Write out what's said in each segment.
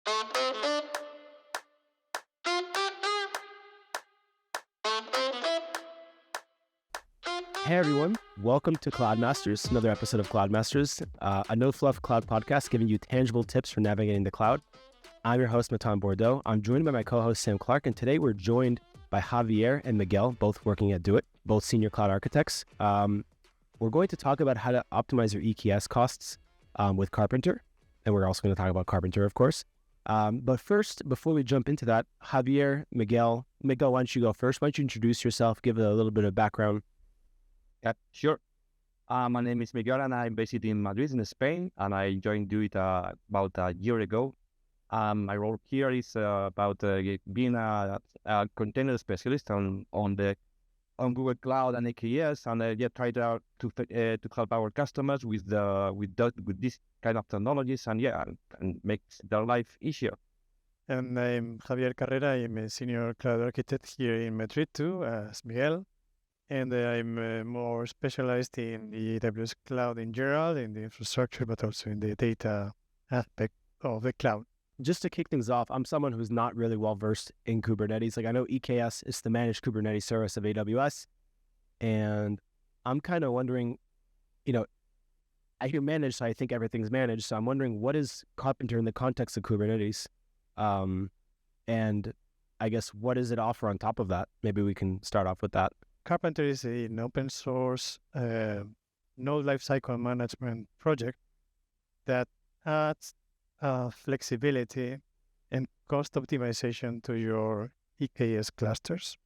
Hey everyone, welcome to Cloud Masters, another episode of Cloud Masters, a no-fluff cloud podcast giving you tangible tips for navigating the cloud. I'm your host, Matan Bordeaux. I'm joined by my co-host, Sam Clark, and today we're joined by Javier and Miguel, both working at DoiT, both senior cloud architects. We're going to talk about how to optimize your EKS costs with Karpenter, and we're also going to talk about Karpenter, of course. But first, before we jump into that, Javier, Miguel, why don't you go first? Why don't you introduce yourself, give a little bit of background? Yeah, sure. My name is Miguel and I'm based in Madrid in Spain, and I joined DoiT about a year ago. My role here is about being a container specialist on Google Cloud and EKS, and try to help our customers with this kind of technologies and make their life easier. And I'm Javier Carrera. I'm a senior cloud architect here in Madrid too, as Miguel. And I'm more specialized in the AWS cloud in general, in the infrastructure, but also in the data aspect of the cloud. Just to kick things off, I'm someone who's not really well-versed in Kubernetes. Like, I know EKS is the managed Kubernetes service of AWS, and I'm kind of wondering, I hear managed, so I think everything's managed. So I'm wondering, what is Karpenter in the context of Kubernetes? And I guess, what does it offer on top of that? Maybe we can start off with that. Karpenter is an open source node lifecycle management project that adds flexibility and cost optimization to your EKS clusters.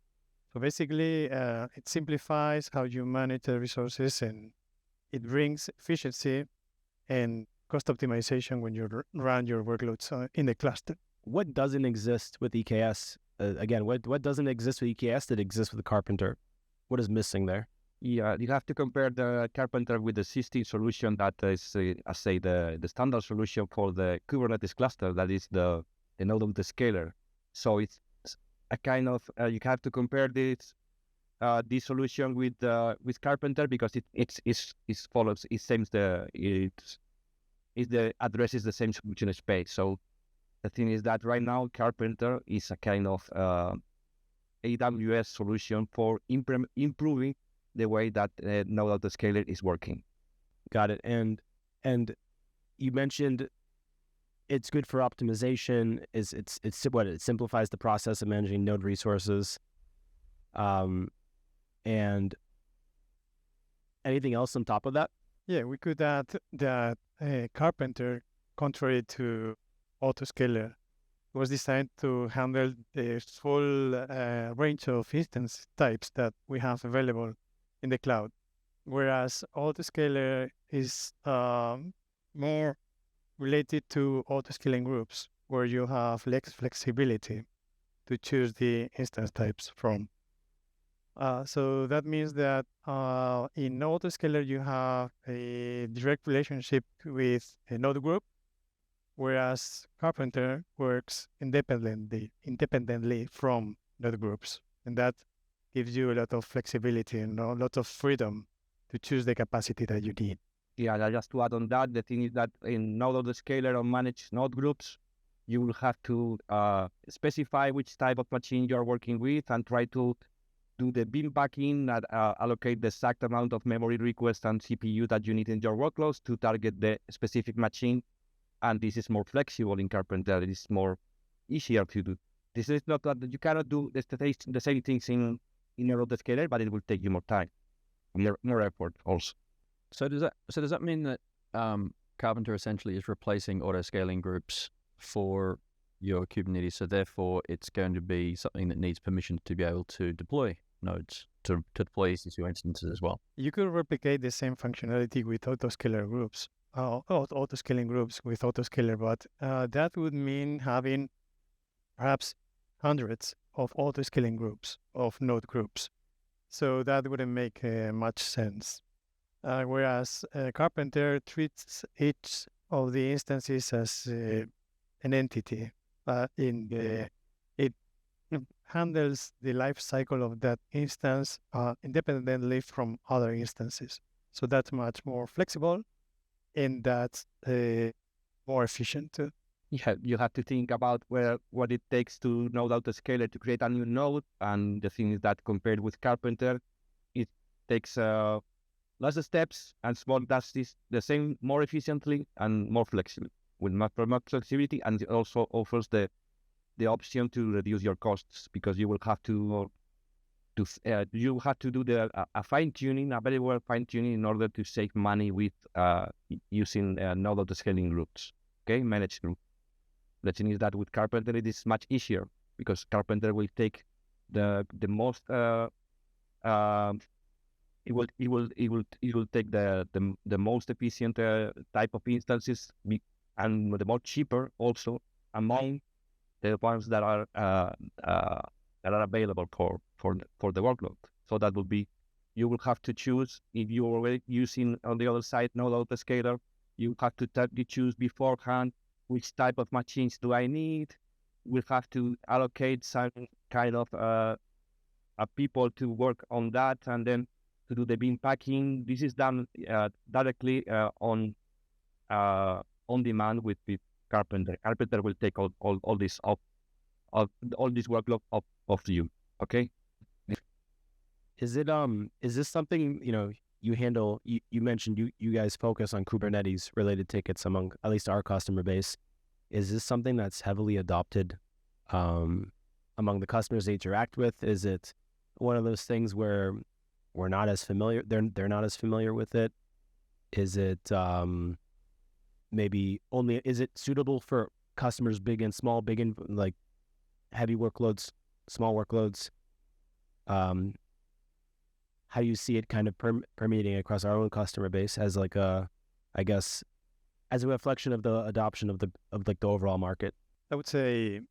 So basically, it simplifies how you manage the resources, and it brings efficiency and cost optimization when you run your workloads in the cluster. What doesn't exist with EKS? Again, what doesn't exist with EKS that exists with Karpenter? What is missing there? Yeah, you have to compare the Karpenter with the existing solution that is, the standard solution for the Kubernetes cluster, that is the node Autoscaler. So it's a kind of, you have to compare this solution with Karpenter, because it addresses the same solution space. So the thing is that right now Karpenter is a kind of AWS solution for improving the way that node Autoscaler is working. Got it. And you mentioned it's good for optimization. It simplifies the process of managing node resources. And anything else on top of that? Yeah, we could add that Karpenter, contrary to Autoscaler, was designed to handle the full range of instance types that we have available in the cloud, whereas Autoscaler is more related to autoscaling groups, where you have less flexibility to choose the instance types from. So that means that in Autoscaler you have a direct relationship with a node group, whereas Karpenter works independently from node groups. And that gives you a lot of flexibility and a lot of freedom to choose the capacity that you need. Yeah, just to add on that, the thing is that in node Autoscaler or managed node groups, you will have to specify which type of machine you are working with and try to do the bin backing and allocate the exact amount of memory requests and CPU that you need in your workloads to target the specific machine. And this is more flexible in Karpenter. It is more easier to do. This is not that you cannot do the same things in your Autoscaler, but it will take you more time, more effort also. So does that mean that Karpenter essentially is replacing autoscaling groups for your Kubernetes? So therefore, it's going to be something that needs permission to be able to deploy nodes, to deploy EC2 instances as well. You could replicate the same functionality with autoscaler groups. Autoscaling groups with Autoscaler, but that would mean having perhaps hundreds of autoscaling groups, of node groups. So that wouldn't make much sense. Whereas Karpenter treats each of the instances as an entity. It handles the life cycle of that instance independently from other instances. So that's much more flexible, and that's more efficient too. you have to think about what it takes to node autoscaler to create a new node. And the thing is that compared with Karpenter, it takes less steps and small does this the same more efficiently and more flexibly with much flexibility, and it also offers the option to reduce your costs because you will have to do a fine tuning, a very well fine tuning in order to save money with using node autoscaling groups. Okay, managed group. The thing is that with Karpenter it is much easier because Karpenter will take the most it will take the most efficient type of instances and the more cheaper also among the ones that are available for the workload. So that will be, you will have to choose if you are already using on the other side node autoscaler. You have to choose beforehand which type of machines do I need. We'll have to allocate some kind of people to work on that, and then to do the bin packing. This is done directly on demand with Karpenter. Karpenter will take all this workload off you. Okay. Is this something you handle? You mentioned you guys focus on Kubernetes related tickets among at least our customer base. Is this something that's heavily adopted among the customers they interact with? Is it one of those things where we're not as familiar? They're not as familiar with it. Is it maybe only? Is it suitable for customers big and small, big and like heavy workloads, small workloads? How do you see it kind of permeating across our own customer base as like I guess, as a reflection of the adoption of the overall market? I would say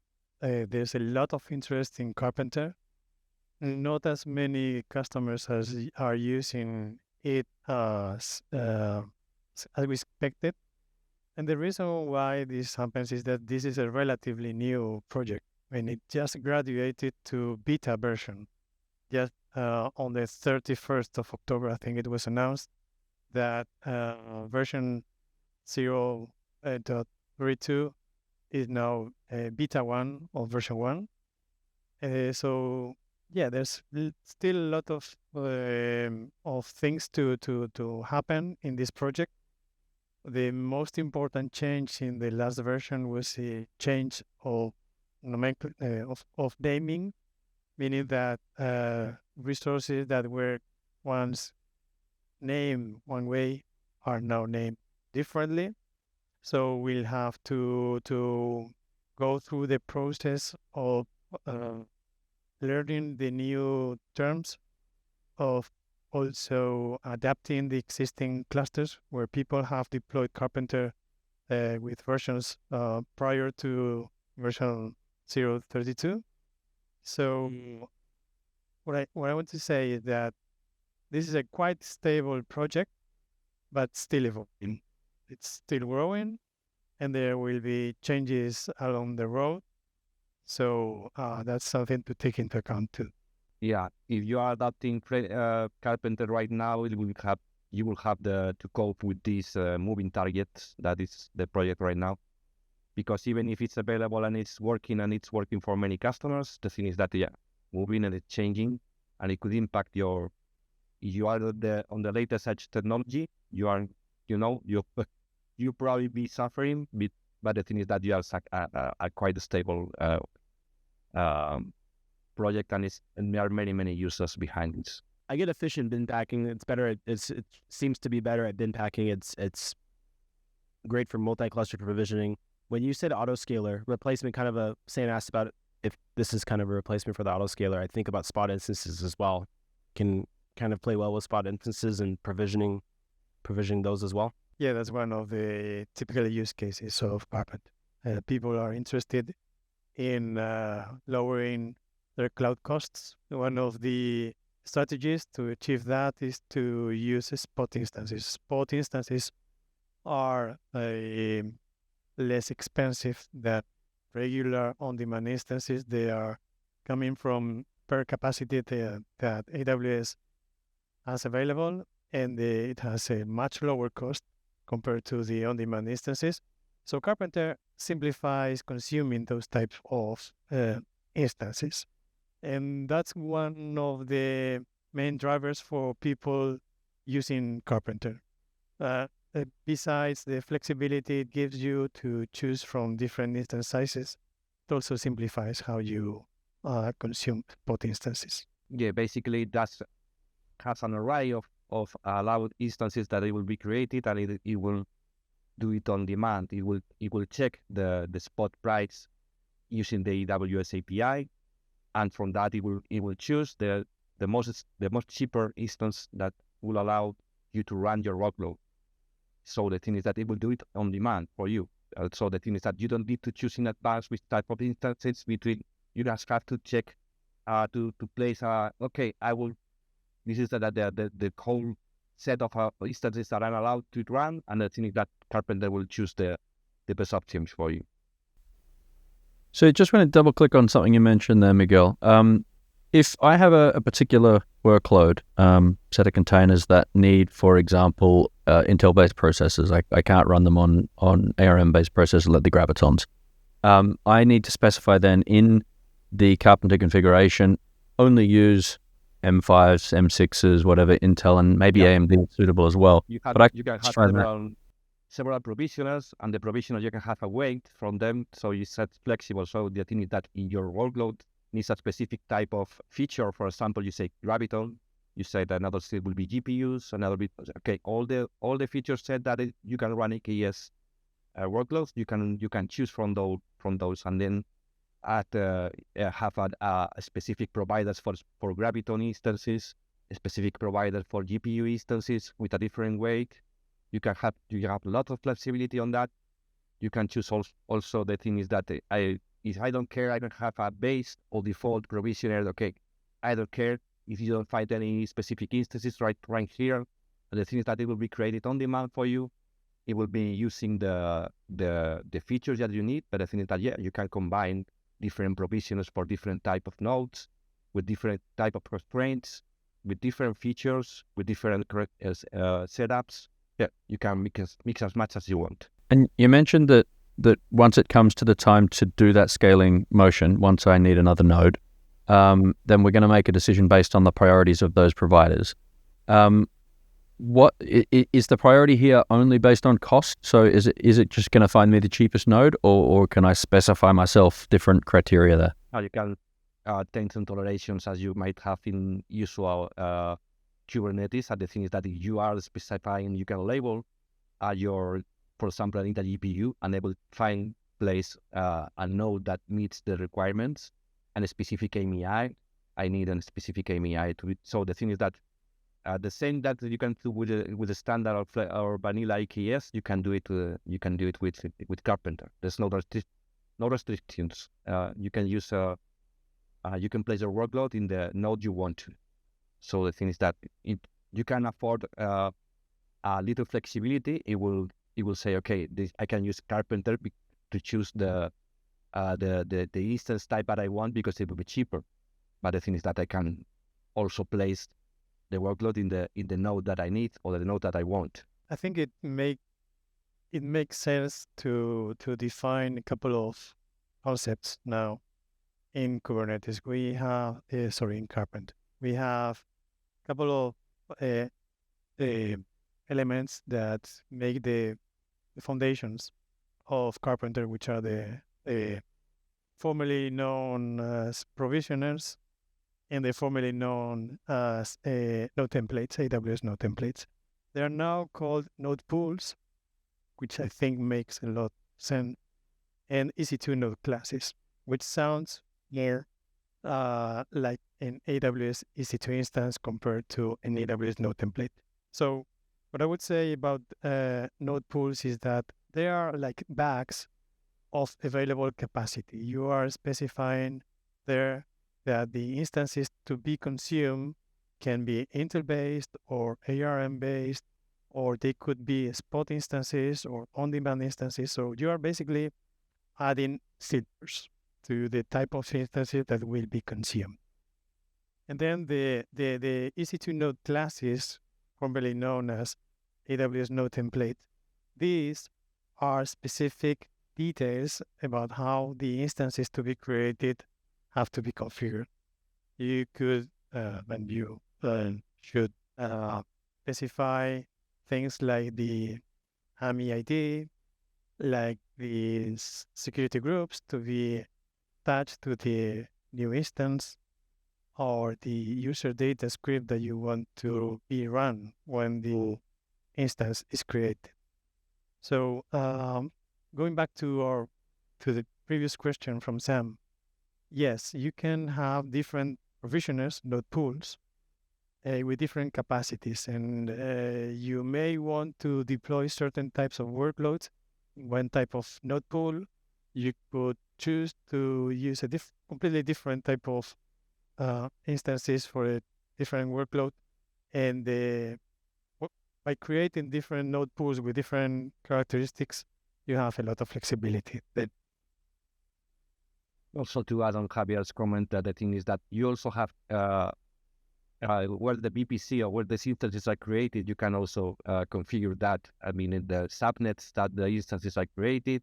there's a lot of interest in Karpenter. Not as many customers as are using it as we expected. And the reason why this happens is that this is a relatively new project, and it just graduated to beta version. Just on the 31st of October, I think it was announced that version 0.32 is now beta 1 of version 1. So yeah, there's still a lot of things to happen in this project. The most important change in the last version was a change of of naming, meaning that resources that were once named one way are now named differently. So we'll have to go through the process of learning the new terms, of also adapting the existing clusters where people have deployed Karpenter with versions prior to version 0.32. So what I want to say is that this is a quite stable project, but still evolving. It's still growing, and there will be changes along the road. So that's something to take into account too. Yeah, if you are adopting Karpenter right now, you will have to cope with these moving targets. That is the project right now, because even if it's available and it's working for many customers, the thing is that moving and it's changing, and it could impact if you are on the latest edge technology, you probably be suffering, but the thing is that you are a quite stable project, and there are many users behind this. I get efficient bin packing. It's better. It seems to be better at bin packing. It's great for multi-cluster provisioning. When you said autoscaler replacement, kind of Sam asked about it, if this is kind of a replacement for the autoscaler. I think about spot instances as well. Can kind of play well with spot instances and provisioning those as well. Yeah, that's one of the typical use cases of Karpenter. People are interested in lowering their cloud costs. One of the strategies to achieve that is to use spot instances. Spot instances are less expensive than regular on-demand instances. They are coming from per capacity that AWS has available, and it has a much lower cost compared to the on-demand instances. So Karpenter simplifies consuming those types of instances. And that's one of the main drivers for people using Karpenter. Besides the flexibility it gives you to choose from different instance sizes, it also simplifies how you consume both instances. Yeah, basically that's has an array of allowed instances that it will be created, and it will do it on demand. It will check the spot price using the AWS API, and from that it will choose the most cheaper instance that will allow you to run your workload. So the thing is that it will do it on demand for you. So the thing is that you don't need to choose in advance which type of instances between. You just have to check to place. Okay, I will. This is the whole set of instances that I'm allowed to run, and the thing is that Karpenter will choose the best options for you. So just want to double click on something you mentioned there, Miguel. If I have a particular workload, set of containers that need, for example, Intel-based processors, I can't run them on ARM-based processors like the Gravitons. I need to specify then in the Karpenter configuration, only use M5s, M6s, whatever, Intel, and maybe AMD is suitable as well. You can have several provisioners, and the provisioners you can have a weight from them, so you set flexible. So the thing is that in your workload needs a specific type of feature. For example, you say Graviton, you say that another set will be GPUs, another bit. Okay, all the features said that you can run EKS workloads. You can choose from those, and then have a specific providers for Graviton instances, a specific provider for GPU instances with a different weight. You have a lot of flexibility on that. You can choose also the thing is that if I don't care, I don't have a base or default provisioner. Okay, I don't care if you don't find any specific instances right here. The thing is that it will be created on demand for you. It will be using the features that you need. But the thing is that you can combine different provisioners for different type of nodes with different type of constraints, with different features, with different setups. Yeah, you can mix as much as you want. And you mentioned that once it comes to the time to do that scaling motion, once I need another node, then we're going to make a decision based on the priorities of those providers. What is the priority here only based on cost? So is it just going to find me the cheapest node, or can I specify myself different criteria there? You can take some tolerations as you might have in usual Kubernetes. And the thing is that if you are specifying, you can label for example, I need a GPU, and I will place a node that meets the requirements and a specific AMI. I need a specific AMI to it. So the thing is that the same that you can do with the standard or vanilla EKS, you can do it with Karpenter. There's no restrictions. You can use you can place your workload in the node you want to. So the thing is that you can afford a little flexibility. It will say, okay, I can use Karpenter to choose the instance type that I want because it will be cheaper. But the thing is that I can also place the workload in the node that I need or the node that I want. I think it makes sense to define a couple of concepts now in Kubernetes. We have in Karpenter. We have a couple of elements that make the foundations of Karpenter, which are the formerly known as provisioners and the formerly known as node templates, AWS node templates. They are now called node pools, which I think makes a lot of sense, and EC2 node classes, which sounds more like an AWS EC2 instance compared to an AWS node template. So what I would say about node pools is that they are like bags of available capacity. You are specifying there that the instances to be consumed can be Intel-based or ARM-based, or they could be spot instances or on-demand instances. So you are basically adding filters to the type of instances that will be consumed. And then the EC2 node classes, formerly known as AWS node template, these are specific details about how the instances to be created have to be configured. You could, when you should specify things like the AMI ID, like the security groups to be attached to the new instance, or the user data script that you want to be run when the instance is created. So going back to the previous question from Sam, yes, you can have different provisioners, node pools, with different capacities, and you may want to deploy certain types of workloads in one type of node pool. You could choose to use a completely different type of instances for a different workload, and by creating different node pools with different characteristics, you have a lot of flexibility. Also, to add on Javier's comment, that the thing is that you also have where the VPC or where the instances are created, you can also configure that. I mean, in the subnets that the instances are created,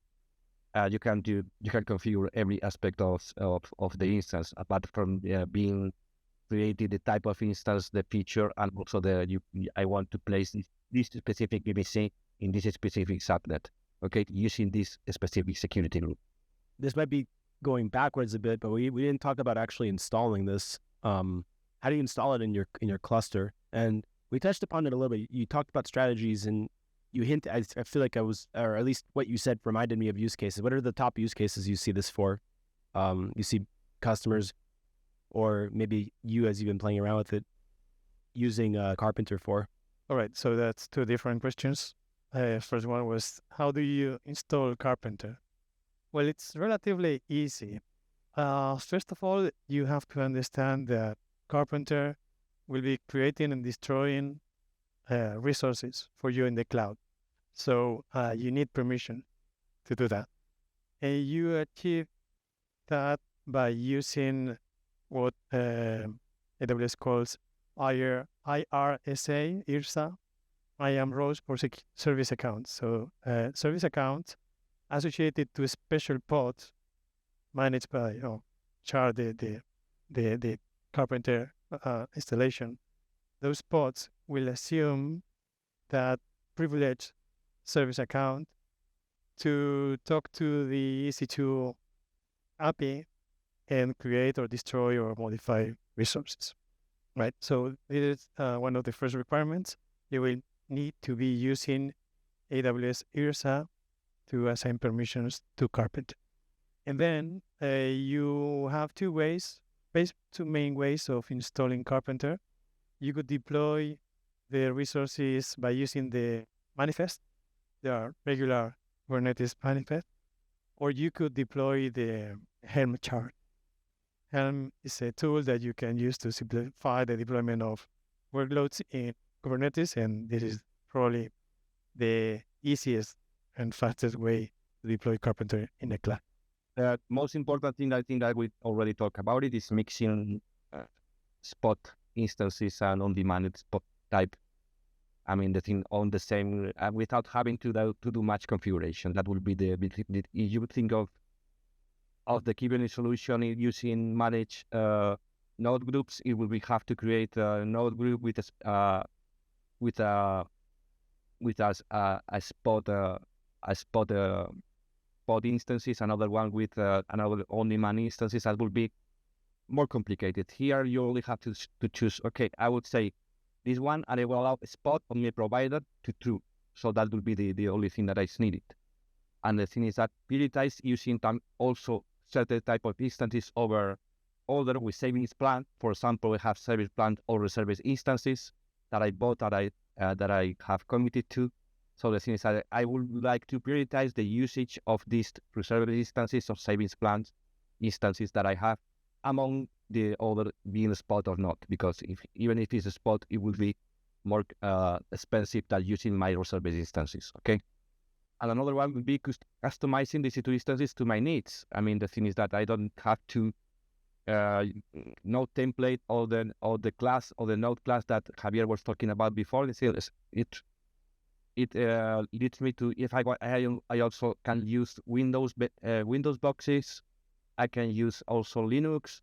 you can configure every aspect of the instance, apart from being created, the type of instance, the feature, and also I want to place this specific VPC in this specific subnet, okay, using this specific security group. This might be going backwards a bit, but we didn't talk about actually installing this. How do you install it in your cluster? And we touched upon it a little bit. You talked about strategies, and you hint. I feel like or at least what you said reminded me of use cases. What are the top use cases you see this for? You see customers, or maybe you, as you've been playing around with it, using Karpenter for. All right, so that's two different questions. First one was, how do you install Karpenter? Well, it's relatively easy. First of all, you have to understand that Karpenter will be creating and destroying resources for you in the cloud. So you need permission to do that. And you achieve that by using what AWS calls IRSA, IAM roles for service accounts. So service accounts associated to special pods managed by char the Karpenter installation. Those pods will assume that privileged service account to talk to the EC2 API and create or destroy or modify resources, right? So this is one of the first requirements. You will need to be using AWS IRSA to assign permissions to Karpenter. And then you have two main ways of installing Karpenter. You could deploy the resources by using the manifest, the regular Kubernetes manifest, or you could deploy the Helm chart. Helm is a tool that you can use to simplify the deployment of workloads in Kubernetes, and this is probably the easiest and fastest way to deploy Karpenter in the cloud. The most important thing, I think, that we already talked about it, is mixing spot instances and on-demand spot type. I mean, the thing on the same, without having to do much configuration. That will be if you would think of the Kubernetes solution using managed node groups, it will have to create a node group with a spot pod instances, another one with another on-demand instances. That will be more complicated. Here, you only have to choose, okay, I would say this one, and I will allow a spot on my provider to true. So that will be the only thing that is needed. And the thing is that prioritize using also certain type of instances over other with savings plan. For example, we have service plan over service instances that I bought, that I have committed to. So the thing is that I would like to prioritize the usage of these reserved instances of savings plans instances that I have among the other being a spot or not, because even if it's a spot, it will be more expensive than using my reserved instances, okay? And another one would be customizing the EC2 instances to my needs. I mean, the thing is that I don't have to node template or the class or the node class that Javier was talking about before. it leads me to, if I also can use Windows boxes. I can use also Linux.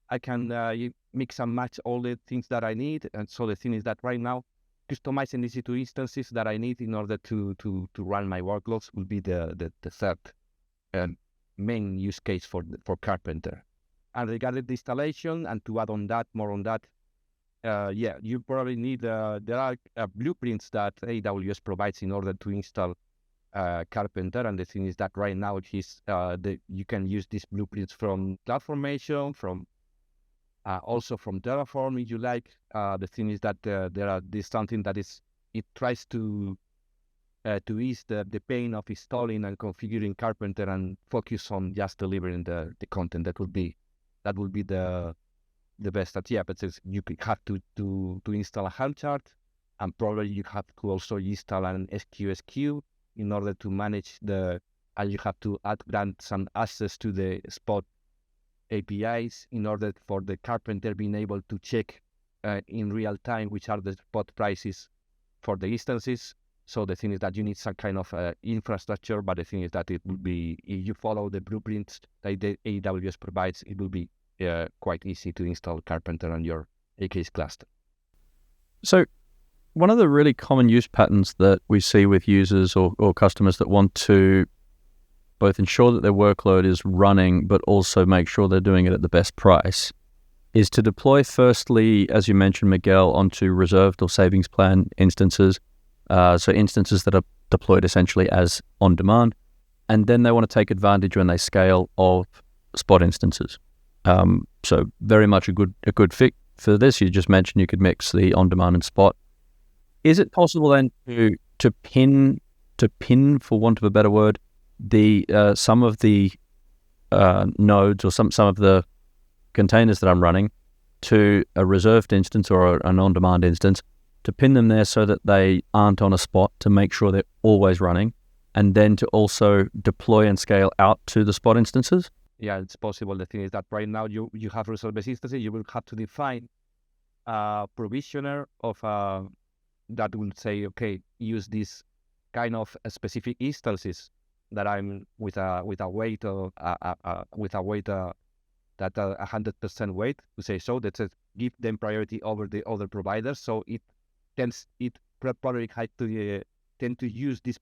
I can mix and match all the things that I need. And so the thing is that right now, customizing these two instances that I need in order to run my workloads will be the third main use case for Karpenter. And regarding the installation, and to add on that, more on that, you probably need, there are blueprints that AWS provides in order to install Karpenter. And the thing is that right now you can use these blueprints from CloudFormation, from also from Terraform if you like. The thing is that there's something that it tries to ease the pain of installing and configuring Karpenter and focus on just delivering the content. That would be the best. But you could have to install a Helm chart, and probably you have to also install an SQSQ in order to manage and you have to grant some access to the Spot APIs in order for the Karpenter being able to check in real time which are the spot prices for the instances. So the thing is that you need some kind of infrastructure, but the thing is that it will be, if you follow the blueprints that the AWS provides, it will be quite easy to install Karpenter on your EKS cluster. So one of the really common use patterns that we see with users or customers that want to both ensure that their workload is running, but also make sure they're doing it at the best price, is to deploy firstly, as you mentioned, Miguel, onto reserved or savings plan instances. So instances that are deployed essentially as on demand. And then they want to take advantage when they scale of Spot instances. So very much a good fit for this. You just mentioned you could mix the on demand and Spot. Is it possible then to pin, for want of a better word, some of the nodes or some of the containers that I'm running to a reserved instance or an on-demand instance, to pin them there so that they aren't on a Spot, to make sure they're always running, and then to also deploy and scale out to the Spot instances? Yeah, it's possible. The thing is that right now you have reserved instances. You will have to define a provisioner of that will say, okay, use this kind of specific instances that I'm with a weight of that 100% weight, to say so, that give them priority over the other providers. So it probably had to tend to use this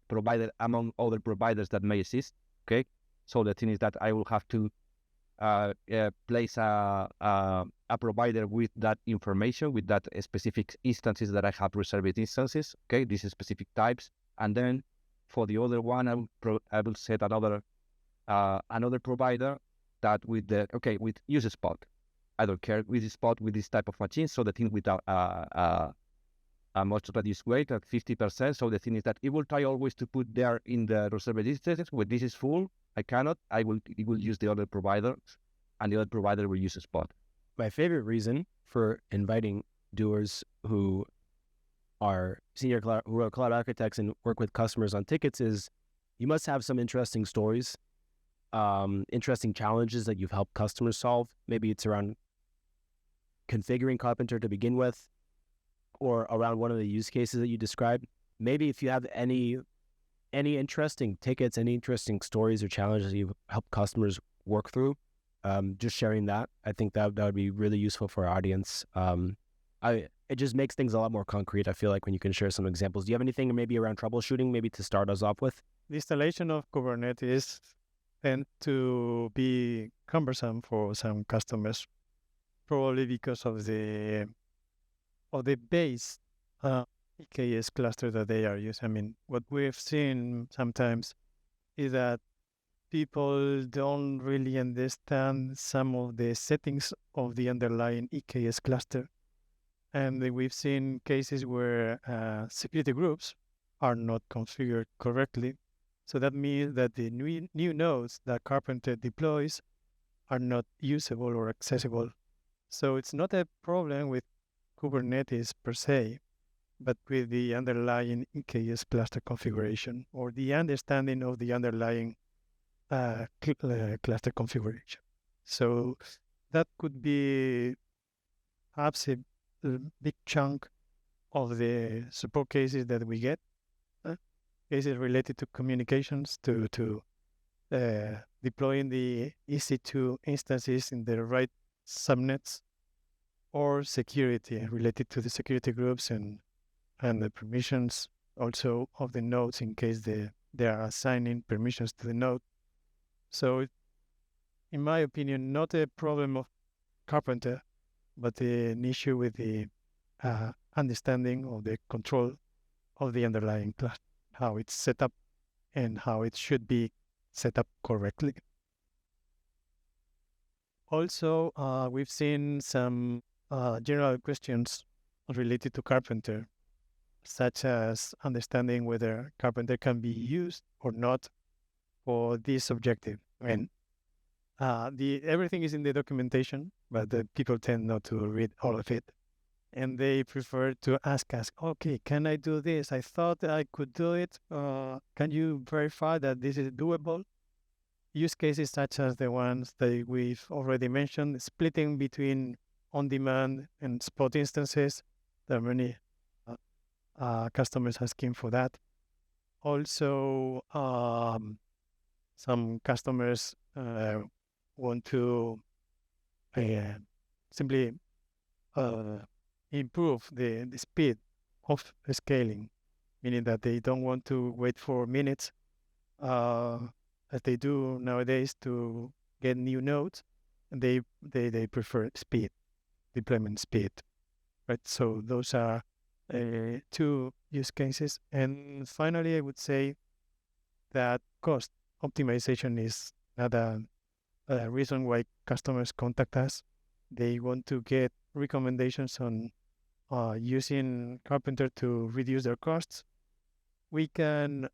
provider among other providers that may exist. Okay, so the thing is that I will have to place a provider with that information, with that specific instances that I have reserved instances. Okay, these specific types, and then for the other one, I will set another provider that with use a Spot. I don't care with the Spot with this type of machine. So the thing with a much reduced weight at 50%. So the thing is that it will try always to put there in the reserved instances. When this is full, it will use the other provider, and the other provider will use a Spot. My favorite reason for inviting doers who are cloud architects and work with customers on tickets is you must have some interesting stories, interesting challenges that you've helped customers solve. Maybe it's around configuring Karpenter to begin with, or around one of the use cases that you described. Maybe if you have any interesting tickets, any interesting stories or challenges you've helped customers work through, just sharing that. I think that would be really useful for our audience. It just makes things a lot more concrete, I feel like, when you can share some examples. Do you have anything maybe around troubleshooting, maybe to start us off with? The installation of Kubernetes tend to be cumbersome for some customers, probably because of the base EKS cluster that they are using. I mean, what we've seen sometimes is that people don't really understand some of the settings of the underlying EKS cluster. And we've seen cases where security groups are not configured correctly. So that means that the new nodes that Karpenter deploys are not usable or accessible. So it's not a problem with Kubernetes per se, but with the underlying EKS cluster configuration or the understanding of the underlying cluster configuration. So that could be perhaps a big chunk of the support cases that we get. cases related to communications, to deploying the EC2 instances in the right subnets, or security related to the security groups and the permissions also of the nodes in case they are assigning permissions to the node. So, in my opinion, not a problem of Karpenter, but an issue with the understanding of the control of the underlying class, how it's set up and how it should be set up correctly. Also, we've seen some general questions related to Karpenter, such as understanding whether Karpenter can be used or not for this objective. And everything is in the documentation, but the people tend not to read all of it. And they prefer to ask us, okay, can I do this? I thought I could do it. Can you verify that this is doable? Use cases such as the ones that we've already mentioned, splitting between on-demand and spot instances. There are many customers asking for that. Also, some customers want to simply improve the speed of scaling, meaning that they don't want to wait for minutes as they do nowadays to get new nodes. And they prefer speed, deployment speed, right? So those are two use cases. And finally, I would say that cost optimization is another reason why customers contact us. They want to get recommendations on using Karpenter to reduce their costs. We can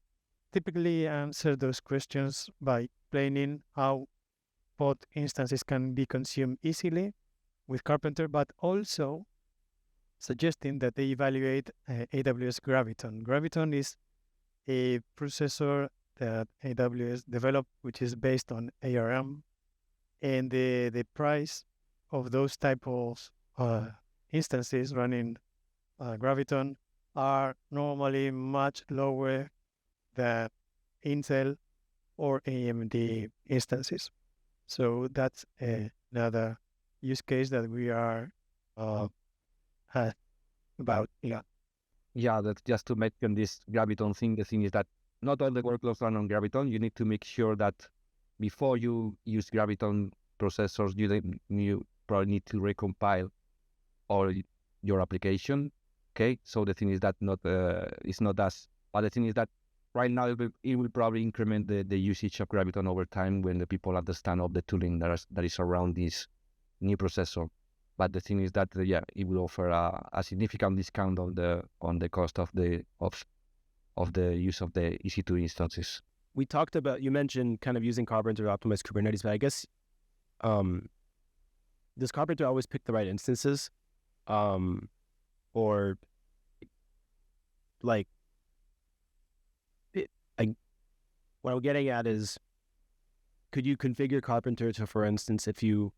typically answer those questions by explaining how pod instances can be consumed easily with Karpenter, but also suggesting that they evaluate AWS Graviton. Graviton is a processor that AWS developed, which is based on ARM, and the price of those type of instances running Graviton are normally much lower than Intel or AMD instances. So that's another use case that we are about. Yeah, that's just to mention this Graviton thing. The thing is that not all the workloads run on Graviton. You need to make sure that before you use Graviton processors, you probably need to recompile all your application. Okay, so the thing is that it's not as. But the thing is that right now it will probably increment the usage of Graviton over time when the people understand all the tooling that is around this new processor. But the thing is that it will offer a significant discount on the cost of the use of the EC2 instances. We talked about, you mentioned kind of using Karpenter to optimize Kubernetes, but I guess does Karpenter always pick the right instances, or like? What I'm getting at is, could you configure Karpenter to, for instance, if you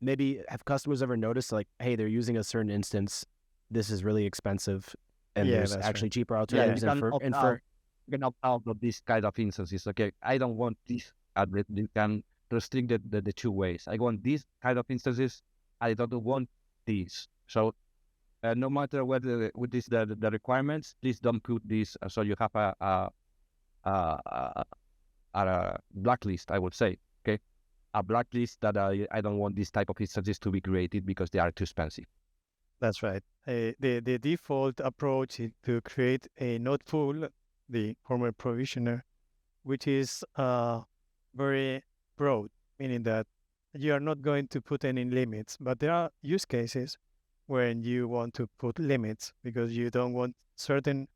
maybe have customers ever noticed, like, hey, they're using a certain instance, this is really expensive, and there's actually cheaper alternatives. You can opt out of this kind of instances. Okay, I don't want this address. You can restrict the two ways. I want these kind of instances. I don't want these. So no matter whether what is the requirements, please don't put this. So you have a blacklist, I would say. Okay, a blacklist that I don't want this type of instances to be created because they are too expensive. That's right. The default approach is to create a node pool, the former provisioner, which is very broad, meaning that you are not going to put any limits. But there are use cases when you want to put limits because you don't want certain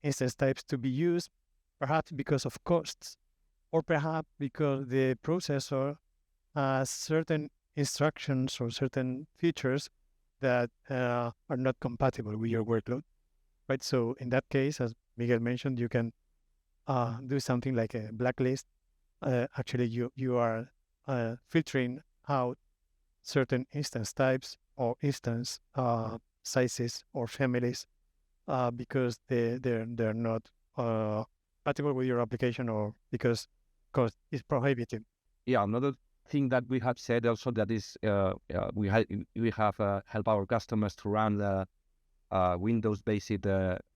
instance types to be used, perhaps because of costs, or perhaps because the processor has certain instructions or certain features that are not compatible with your workload, right? So in that case, as Miguel mentioned, you can do something like a blacklist. Actually, you are filtering out certain instance types or instance sizes or families because they're not compatible with your application, or because cost is prohibitive. Yeah, another thing that we have said also that is we have help our customers to run the Windows-based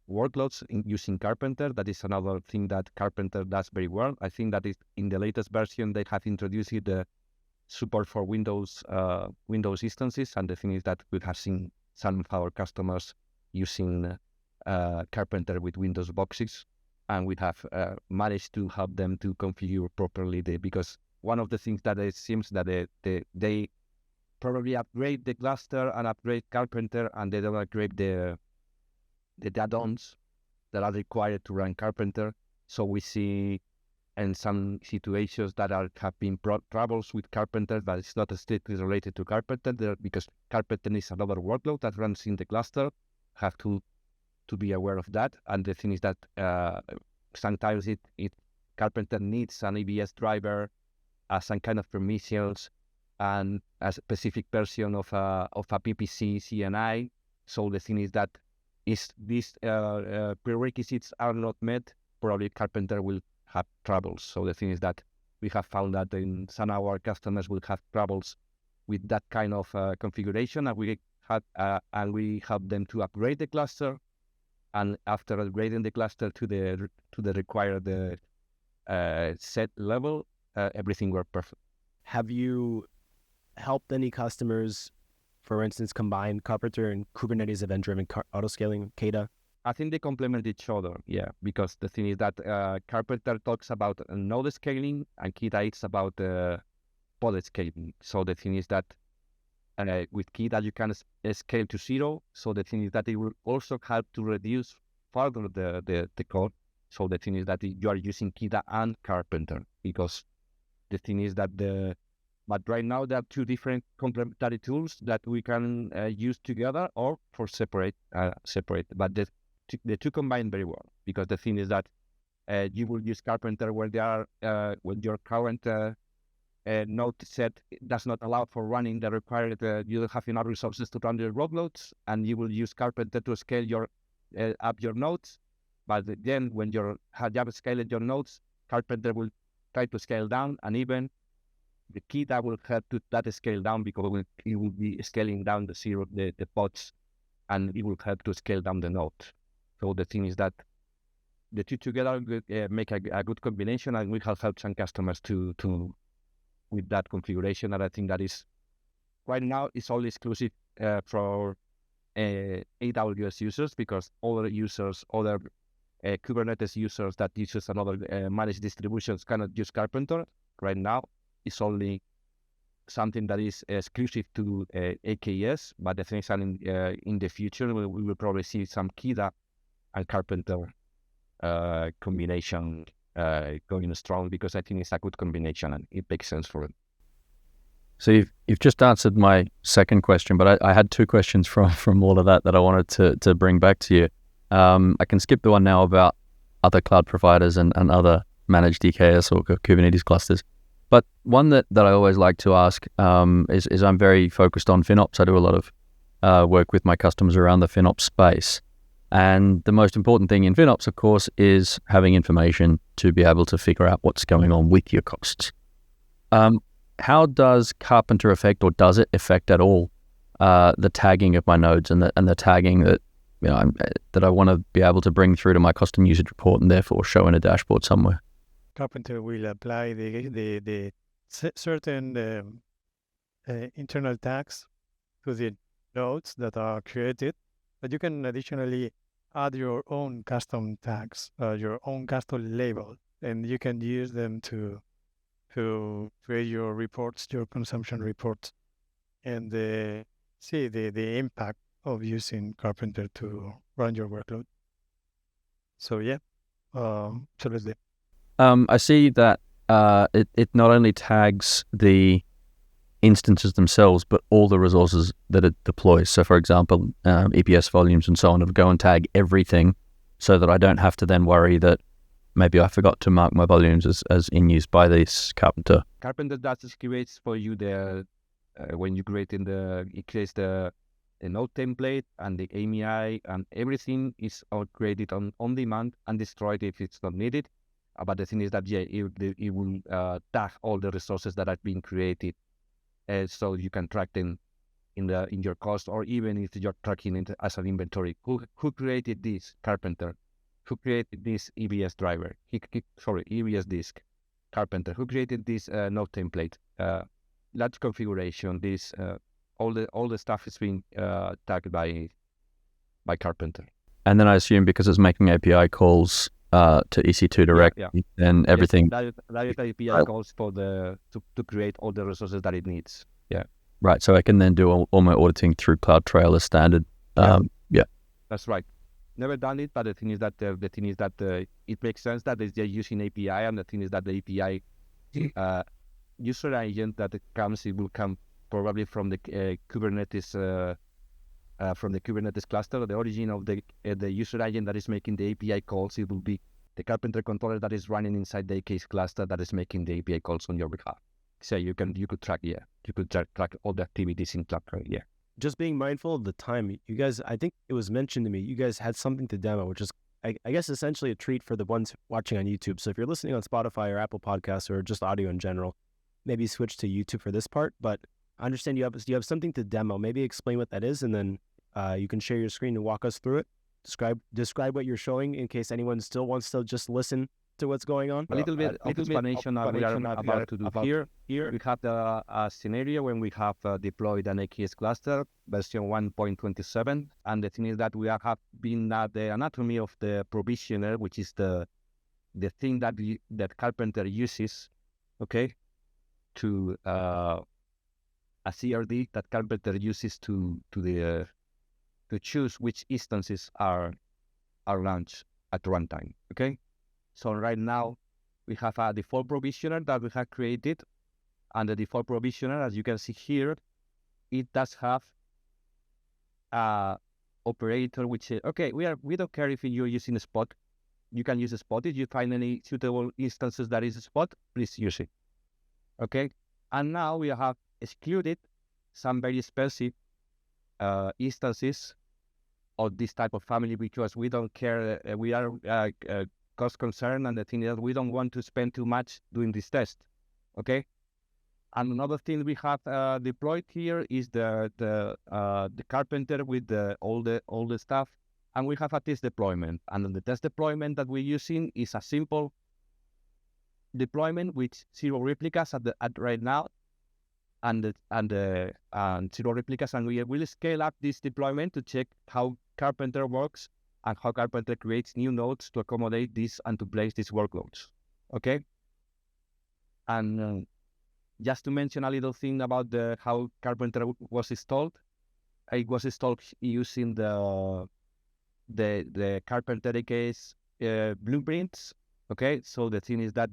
workloads using Karpenter. That is another thing that Karpenter does very well. I think that is in the latest version they have introduced the support for Windows instances, and the thing is that we have seen some of our customers using Karpenter with Windows boxes, and we have managed to help them to configure properly because one of the things that it seems that they probably upgrade the cluster and upgrade Karpenter, and they don't upgrade the add-ons that are required to run Karpenter. So we see in some situations that have been troubles with Karpenter, but it's not strictly related to Karpenter because Karpenter is another workload that runs in the cluster. Have to be aware of that. And the thing is that sometimes Karpenter needs an EBS driver, some kind of permissions, and a specific version of a PPC CNI. So the thing is that if these prerequisites are not met, probably Karpenter will have troubles. So the thing is that we have found that in some of our customers will have troubles with that kind of configuration, and we help them to upgrade the cluster, and after upgrading the cluster to the required set level, everything worked perfect. Have you helped any customers, for instance, combine Karpenter and Kubernetes event-driven autoscaling, KEDA? I think they complement each other, because the thing is that Karpenter talks about node scaling, and KEDA is about pod scaling. So the thing is that with KEDA you can scale to 0. So the thing is that it will also help to reduce further the code. So the thing is that you are using KEDA and Karpenter, because the thing is that but right now there are two different complementary tools that we can use together or for separate. But the two combine very well, because the thing is that you will use Karpenter where when your current node set does not allow for running the required, you don't have enough resources to run your workloads, and you will use Karpenter to scale up your nodes. But then when you have scaled your nodes, Karpenter will try to scale down, and even the KEDA will help to that scale down, because it will be scaling down the pods, and it will help to scale down the node. So the thing is that the two together make a good combination, and we have helped some customers to with that configuration. And I think that is right now it's only exclusive for AWS users, because other Kubernetes users that uses another managed distributions cannot use Karpenter. Right now, it's only something that is exclusive to EKS, but the thing is that in the future, we will probably see some KEDA and Karpenter combination going strong, because I think it's a good combination and it makes sense for it. So you've just answered my second question, but I had two questions from all of that I wanted to bring back to you. I can skip the one now about other cloud providers and other managed EKS or Kubernetes clusters. But one that I always like to ask is I'm very focused on FinOps. I do a lot of work with my customers around the FinOps space. And the most important thing in FinOps, of course, is having information to be able to figure out what's going on with your costs. How does Karpenter affect, or does it affect at all, the tagging of my nodes and the tagging that that I want to be able to bring through to my custom usage report and therefore show in a dashboard somewhere? Karpenter will apply the certain internal tags to the nodes that are created, but you can additionally add your own custom tags, your own custom label, and you can use them to create your reports, your consumption reports, and see the impact of using Karpenter to run your workload. So absolutely. I see that it not only tags the instances themselves, but all the resources that it deploys. So for example, EPS volumes and so on, it'll go and tag everything, so that I don't have to then worry that maybe I forgot to mark my volumes as in use by this Karpenter. Karpenter does creates for you when you create it creates the a node template and the AMI and everything is all created on demand and destroyed if it's not needed. But the thing is that, yeah, it will tag all the resources that have been created, so you can track them in your cost, or even if you're tracking it as an inventory. Who created this? Karpenter. Who created this EBS driver? EBS disk. Karpenter. Who created this node template? Large configuration. This all the stuff is being tagged by Karpenter. And then I assume because it's making API calls to EC2 directly, then everything. Yes, that API calls for to create all the resources that it needs. Yeah. Right. So I can then do all my auditing through CloudTrail as standard. That's right. Never done it, but the thing is that it makes sense that they're using API, and the thing is that the API user agent that it will come probably from the Kubernetes cluster. The origin of the user agent that is making the API calls, it will be the Karpenter controller that is running inside the EKS cluster that is making the API calls on your behalf. So you could track all the activities in CloudTrail. Just being mindful of the time, you guys, I think it was mentioned to me, you guys had something to demo, which is, I guess, essentially a treat for the ones watching on YouTube. So if you're listening on Spotify or Apple Podcasts or just audio in general, maybe switch to YouTube for this part. But I understand you have something to demo. Maybe explain what that is, and then you can share your screen and walk us through it. Describe what you're showing in case anyone still wants to just listen to what's going on. A little bit explanation we are about to do here. Here we have the scenario when we have deployed an EKS cluster version 1.27, and the thing is that we have been at the anatomy of the provisioner, which is the thing that Karpenter uses, okay, to a CRD that Karpenter uses to choose which instances are launched at runtime, okay. So right now, we have a default provisioner that we have created, and the default provisioner, as you can see here, it does have a operator which says, okay, we don't care if you're using a spot. You can use a spot. If you find any suitable instances that is a spot, please use it. Okay, and now we have excluded some very expensive instances of this type of family because we don't care. We are cost concern, and the thing is that we don't want to spend too much doing this test, okay? And another thing we have deployed here is the Karpenter with all the stuff, and we have a test deployment. And the test deployment that we're using is a simple deployment with 0 replicas at right now, and 0 replicas, and we will scale up this deployment to check how Karpenter works and how Karpenter creates new nodes to accommodate this and to place these workloads, okay? And just to mention a little thing about how Karpenter was installed, it was installed using the Karpenter EKS blueprints, okay? So the thing is that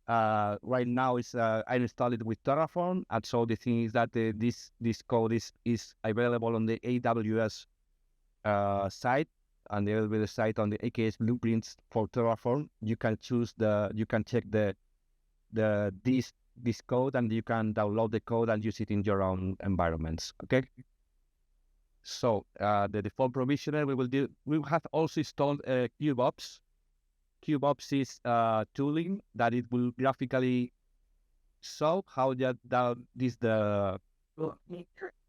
right now is I installed it with Terraform, and so the thing is that this code is available on the AWS site, and there will be the site on the EKS blueprints for Terraform. You can check this code, and you can download the code and use it in your own environments. Okay. So the default provisioner we have also installed KubeOps. KubeOps is tooling that it will graphically show how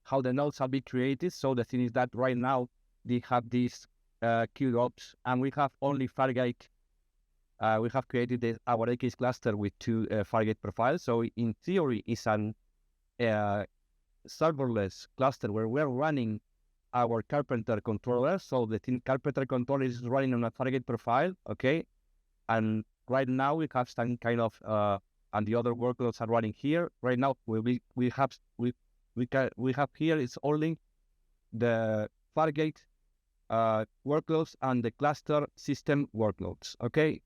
how the nodes will be created. So the thing is that right now they have this KubeOps, and we have only Fargate. We have created our EKS cluster with 2 Fargate profiles. So in theory, it's an serverless cluster where we're running our Karpenter controller. So the Karpenter controller is running on a Fargate profile, okay? And right now we have some kind of and the other workloads are running here. Right now we have here it's only the Fargate workloads and the cluster system workloads, okay?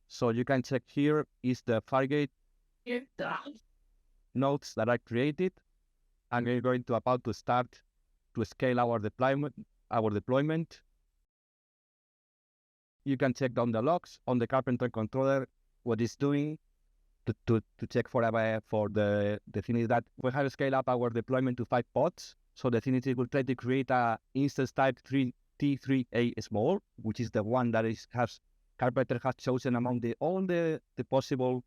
So you can check here is the Fargate nodes that I created, and we're going to about to start to scale our deployment. You can check down the logs on the Karpenter controller what it's doing to check for the thing is that we have scaled up our deployment to 5 pods. So the thing is, it will try to create a instance type T3A small, which is the one that Karpenter has chosen among all the possible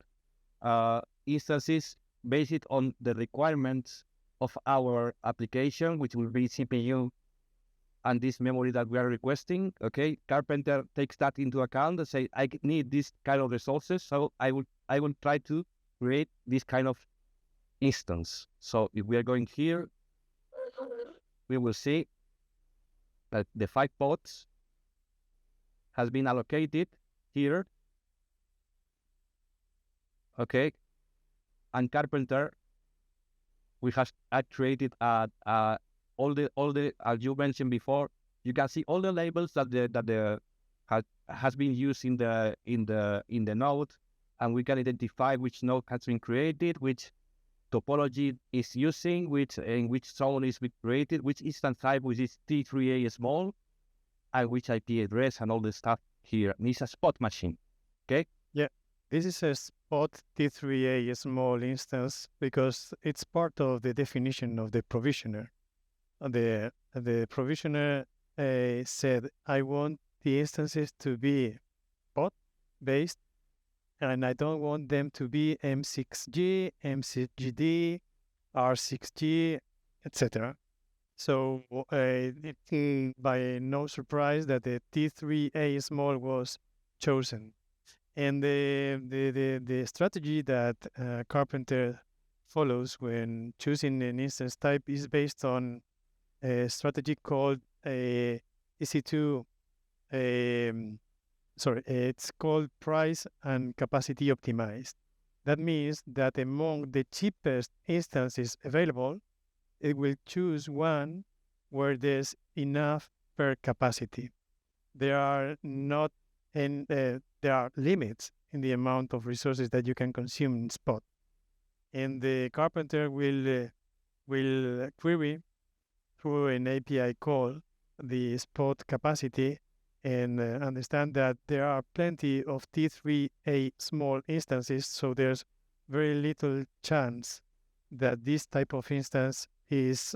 instances based on the requirements of our application, which will be CPU and this memory that we are requesting. Okay, Karpenter takes that into account and say, I need this kind of resources, so I will try to create this kind of instance. So if we are going here, we will see that the 5 pods has been allocated here. Okay, and Karpenter, we have created all the as you mentioned before. You can see all the labels that has been used in the node, and we can identify which node has been created, which topology is using, which zone is created, which instance type, which is T3A small, and which IP address, and all the stuff here. And it's a spot machine. Okay. Yeah, this is a spot T3A small instance because it's part of the definition of the provisioner. The provisioner said, I want the instances to be spot based, and I don't want them to be M6G, M6GD, R6G, etc. So it's by no surprise that the T3A small was chosen. And the strategy that Karpenter follows when choosing an instance type is based on a strategy called EC2. It's called price and capacity optimized. That means that among the cheapest instances available, it will choose one where there's enough per capacity. There are limits in the amount of resources that you can consume in spot. And the Karpenter will query through an API call the spot capacity and understand that there are plenty of T3A small instances, so there's very little chance that this type of instance is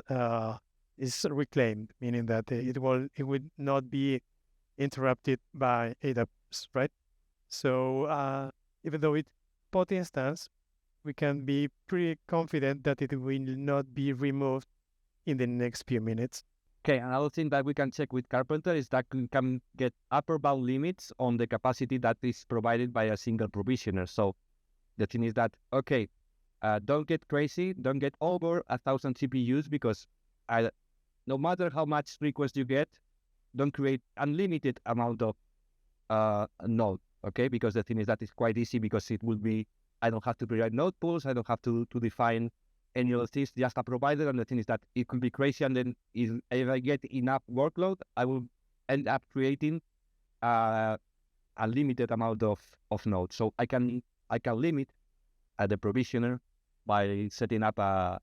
reclaimed, meaning that it would not be interrupted by AWS, right? So even though it's spot instance, we can be pretty confident that it will not be removed in the next few minutes. Okay, another thing that we can check with Karpenter is that we can get upper bound limits on the capacity that is provided by a single provisioner. So the thing is that, okay, don't get crazy, don't get over 1,000 CPUs, because no matter how much request you get, don't create unlimited amount of node, okay? Because the thing is that it's quite easy, because it will be, I don't have to provide node pools, I don't have to define any other things, just a provider. And the thing is that it could be crazy, and then if I get enough workload, I will end up creating a limited amount of nodes. So I can limit the provisioner by setting up a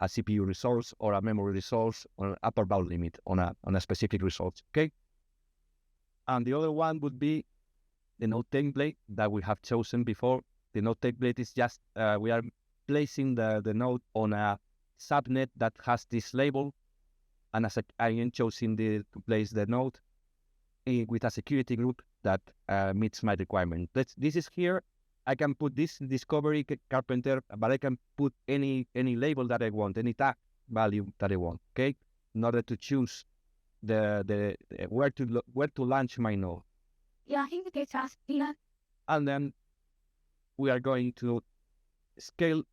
CPU resource or a memory resource or an upper bound limit on a specific resource. Okay. And the other one would be the node template that we have chosen before. The node template is just we are placing the node on a subnet that has this label, and as I am choosing to place the node with a security group that meets my requirement. This is here. I can put this discovery Karpenter, but I can put any label that I want, any tag value that I want. Okay, in order to choose the where to launch my node. Yeah, I think it's us. Yeah. And then we are going to scale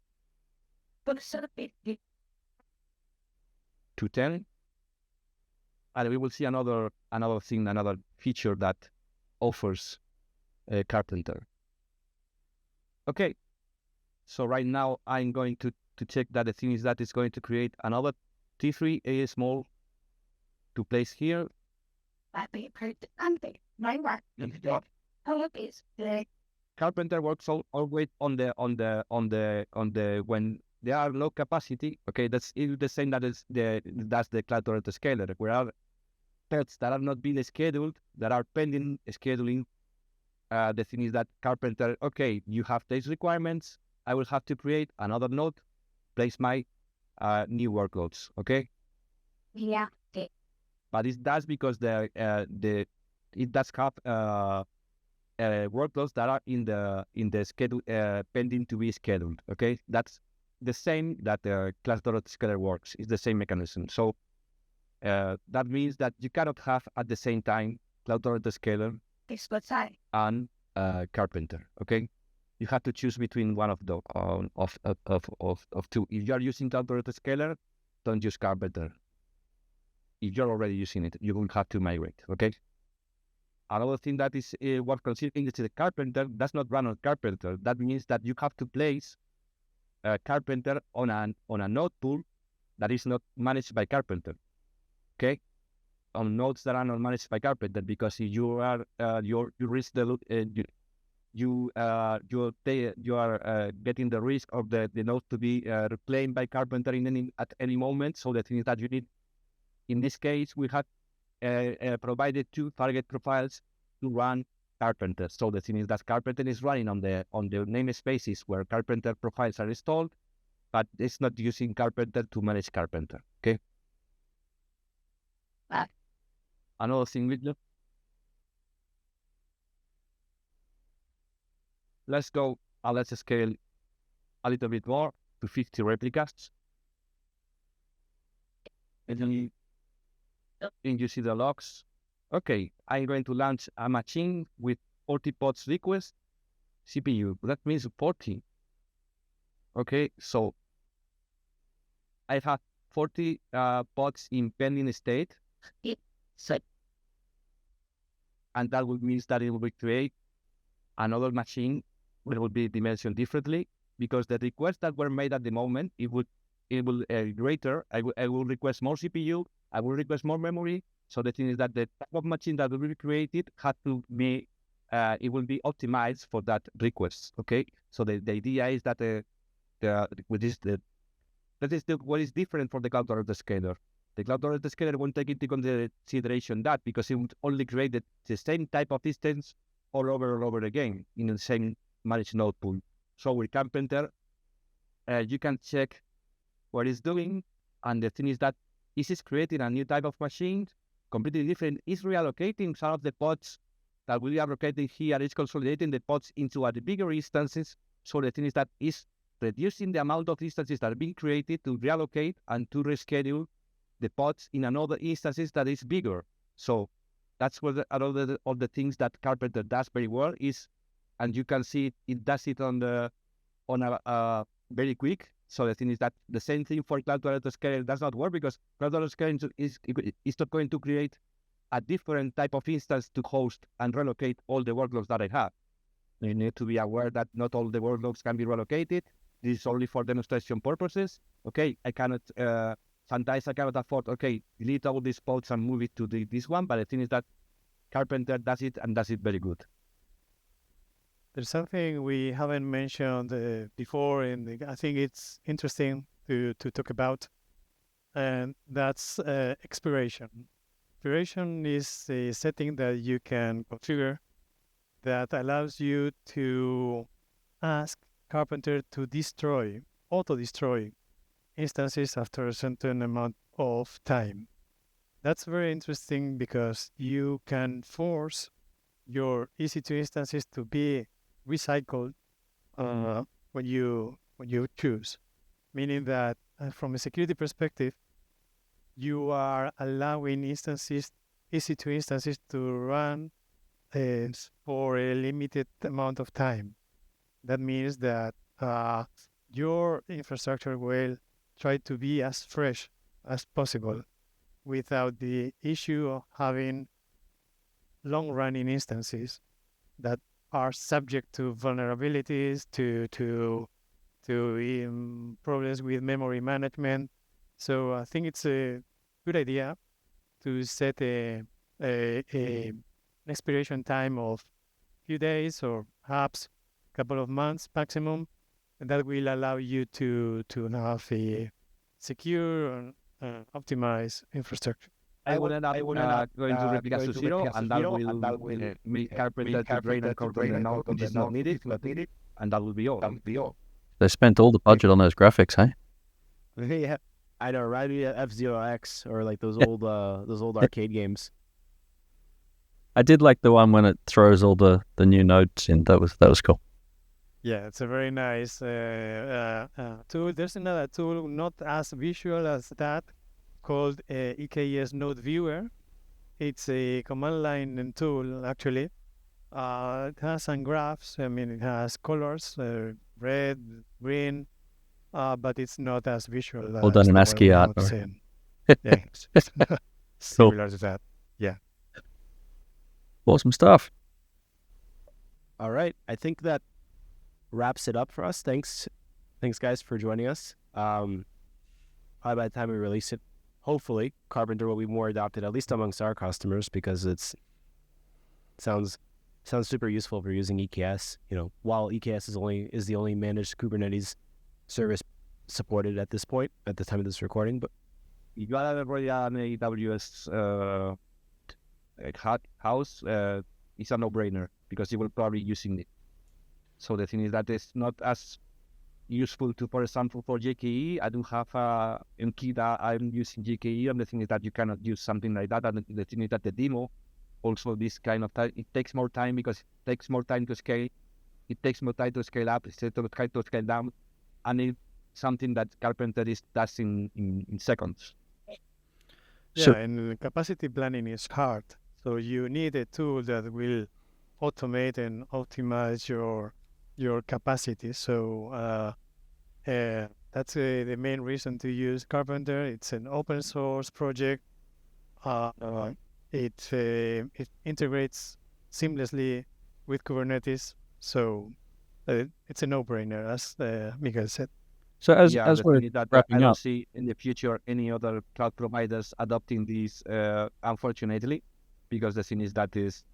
to 10, and we will see another feature that offers Karpenter. Okay, so right now I'm going to check that the thing is that it's going to create another T3A small to place here. Karpenter works always on the when there are low capacity. Okay, that's the same that's the cloud autoscaler, where are threads that are not being scheduled, that are pending scheduling. The thing is that Karpenter, okay, you have these requirements. I will have to create another node, place my new workloads. Okay, Yeah. but that's because it does have workloads that are in the schedule pending to be scheduled. Okay, that's the same that the class.autoscaler works. It's the same mechanism. So that means that you cannot have at the same time Cloud.autoscaler It's good side. and Karpenter. Okay, you have to choose between one of the of two. If you are using Cloud.autoscaler, don't use Karpenter. If you're already using it, you will have to migrate. Okay. Another thing that is worth considering is the Karpenter does not run on Karpenter. That means that you have to place Karpenter on a node pool that is not managed by Karpenter. Okay, on nodes that are not managed by Karpenter, because if you are you risk the you are getting the risk of the node to be reclaimed by Karpenter at any moment. So the thing is that you need, in this case, we have provided two target profiles to run Karpenter. So the thing is that Karpenter is running on the namespaces where Karpenter profiles are installed, but it's not using Karpenter to manage Karpenter. Okay. Another thing with you. Let's go and let's scale a little bit more to 50 replicas. And then you see the logs. Okay, I'm going to launch a machine with 40 pods request CPU. That means 40. Okay, so I have 40 pods in pending state. So And that would mean that it will create another machine that will be dimensioned differently, because the requests that were made at the moment, it will greater. I will request more CPU. I will request more memory. So the thing is that the type of machine that will be created had to be, it will be optimized for that request. Okay. So the idea is that what is different for the Cloud.autoscaler. The Cloud.autoscaler won't take into consideration that, because it would only create the same type of instance all over again in the same managed node pool. So with Karpenter, you can check what it's doing, and the thing is that this is creating a new type of machine, completely different. It's reallocating some of the pods that we are locating here. It's consolidating the pods into the bigger instances. So the thing is that it's reducing the amount of instances that are being created to reallocate and to reschedule the pods in another instances that is bigger. So that's where all the things that Karpenter does very well is, and you can see it does it on a very quick. So the thing is that the same thing for Cloud.autoscaler does not work, because Cloud.autoscaler is not going to create a different type of instance to host and relocate all the workloads that I have. You need to be aware that not all the workloads can be relocated. This is only for demonstration purposes. Okay, I cannot. Sometimes I cannot afford, okay, delete all these pods and move it to this one. But the thing is that Karpenter does it, and does it very good. There's something we haven't mentioned before, and I think it's interesting to talk about, and that's expiration. Expiration is a setting that you can configure that allows you to ask Karpenter to auto-destroy instances after a certain amount of time. That's very interesting, because you can force your EC2 instances to be recycled when you choose, meaning that from a security perspective, you are allowing EC2 instances to run for a limited amount of time. That means that your infrastructure will try to be as fresh as possible without the issue of having long-running instances that are subject to vulnerabilities, to problems with memory management. So I think it's a good idea to set an expiration time of few days, or perhaps a couple of months maximum, and that will allow you to have a secure and optimized infrastructure. I will end up going to replicas to zero, and that will make Karpenter to drain and control the node which is not needed, and that will be all. They spent all the budget on those graphics, hey? Yeah, I know, right? F-Zero X or like those old arcade games. I did like the one when it throws all the new nodes in. That was cool. Yeah, it's a very nice tool. There's another tool not as visual as that called EKS Node Viewer. It's a command line tool actually. It has some graphs. I mean, it has colors, red, green, but it's not as visual All done as in the one ASCII we art. have seen. Yeah, similar to that. Awesome stuff. All right, I think that wraps it up for us. Thanks guys for joining us. Probably by the time we release it, hopefully Karpenter will be more adopted, at least amongst our customers, because it sounds super useful for using EKS. You know, while EKS is the only managed Kubernetes service supported at this point, at the time of this recording. But if you are already an AWS house, it's a no-brainer because you will probably using it. So the thing is that it's not as useful to, for example, for JKE. I do have in KEDA, I'm using JKE, and the thing is that you cannot use something like that. And the thing is that the demo, also this kind of time, it takes more time because it takes more time to scale. It takes more time to scale up instead of trying to scale down. And it's something that Karpenter does in seconds. Yeah, So- and capacity planning is hard. So you need a tool that will automate and optimize your capacity. So that's the main reason to use Karpenter. It's an open source project. It integrates seamlessly with Kubernetes. So it's a no-brainer, as Miguel said. So as the we're thing is that I wrapping don't up, see in the future any other cloud providers adopting this, unfortunately, because the thing is that is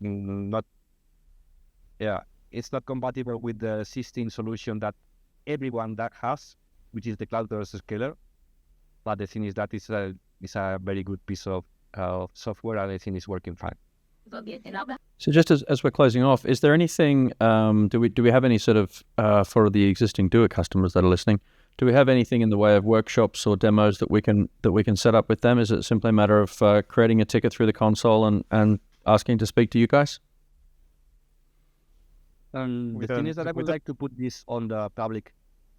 not, it's not compatible with the existing solution that everyone that has, which is the cloud Autoscaler. But the thing is that it's a very good piece of software, and I think it's working fine. so just as we're closing off, is there anything? Do we have any sort of for the existing DoiT customers that are listening? Do we have anything in the way of workshops or demos that we can set up with them? Is it simply a matter of creating a ticket through the console and asking to speak to you guys? The thing is that I would like to put this on the public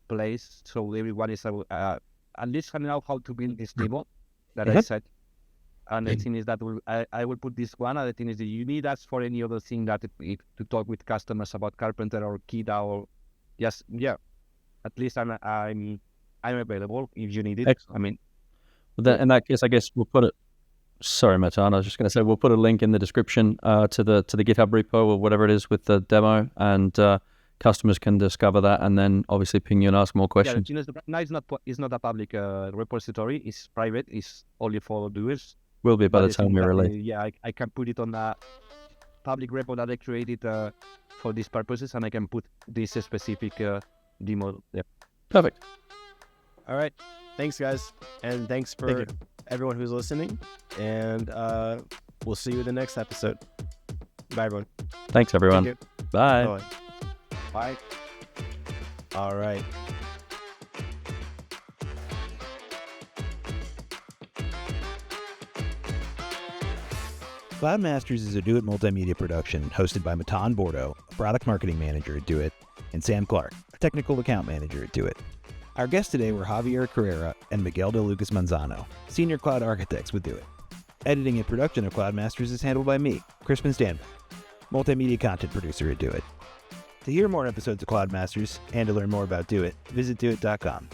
place so everyone is at least know how to build this demo that I said. And the thing is that I will put this one. And the thing is that you need us for any other thing that to talk with customers about Karpenter or KEDA or at least I'm available if you need it. Excellent. I mean, In that case, I guess we'll put it. Sorry, Matan. I was just going to say we'll put a link in the description to the GitHub repo or whatever it is with the demo, and customers can discover that, and then obviously ping you and ask more questions. it's not a public repository. It's private. It's only for doers. Will be by But the time we release. I can put it on the public repo that I created for these purposes, and I can put this specific demo there. Perfect. all right, thanks guys, and thanks for everyone who's listening, and we'll see you in the next episode. Bye everyone. Thanks everyone. Thank you. Bye. Bye. Bye. All right. Cloud Masters is a DoiT multimedia production hosted by Matan Bordo, a product marketing manager at DoiT, and Sam Clark, a technical account manager at DoiT. Our guests today were Javier Carrera and Miguel de Lucas Manzano, senior cloud architects with DoiT. Editing and production of Cloud Masters is handled by me, Crispin Stanback, multimedia content producer at DoiT. To hear more episodes of Cloud Masters and to learn more about DoiT, visit doit.com.